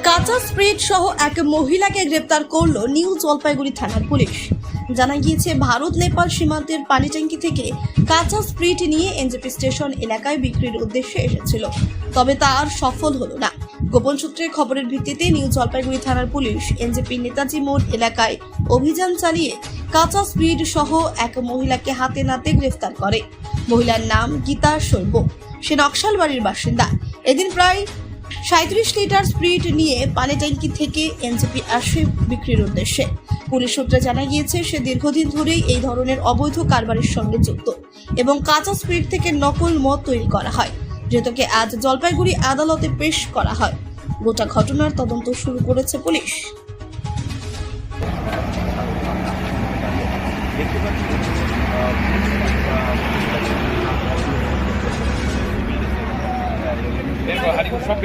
কাঁচা স্প্রিট সহ এক মহিলাকে গ্রেপ্তার করল নিউ জলপাইগুড়ি থানার পুলিশ। জানা গিয়েছে, ভারত নেপাল সীমান্তের পানি ট্যাঙ্কি থেকে কাঁচা স্প্রিট নিয়ে এনজেপি স্টেশন এলাকায় বিক্রির উদ্দেশ্যে এসেছিল, তবে তা আর সফল হলো না। গোপন সূত্রে খবরের ভিত্তিতে নিউ জলপাইগুড়ি থানার পুলিশ এনজেপি নেতাজি মোড় এলাকায় অভিযান চালিয়ে কাঁচা স্প্রিট সহ এক মহিলাকে হাতে নাতে গ্রেফতার করে। মহিলার নাম গীতা শৈব, সে নকশালবাড়ির বাসিন্দা। এদিন প্রায় 37 লিটার স্প্রিট নিয়ে পানি ট্যাঙ্কি থেকে এনজেপি আসে বিক্রির উদ্দেশ্যে। পুলিশ সূত্রে জানা গিয়েছে, সে দীর্ঘদিন ধরেই এই ধরনের অবৈধ কারবারের সঙ্গে যুক্ত এবং কাঁচা স্প্রিট থেকে নকল মদ তৈরি করা হয়, যেটাকে আজ জলপাইগুড়ি আদালতে পেশ করা হয়। গোটা ঘটনার তদন্ত শুরু করেছে পুলিশ। সব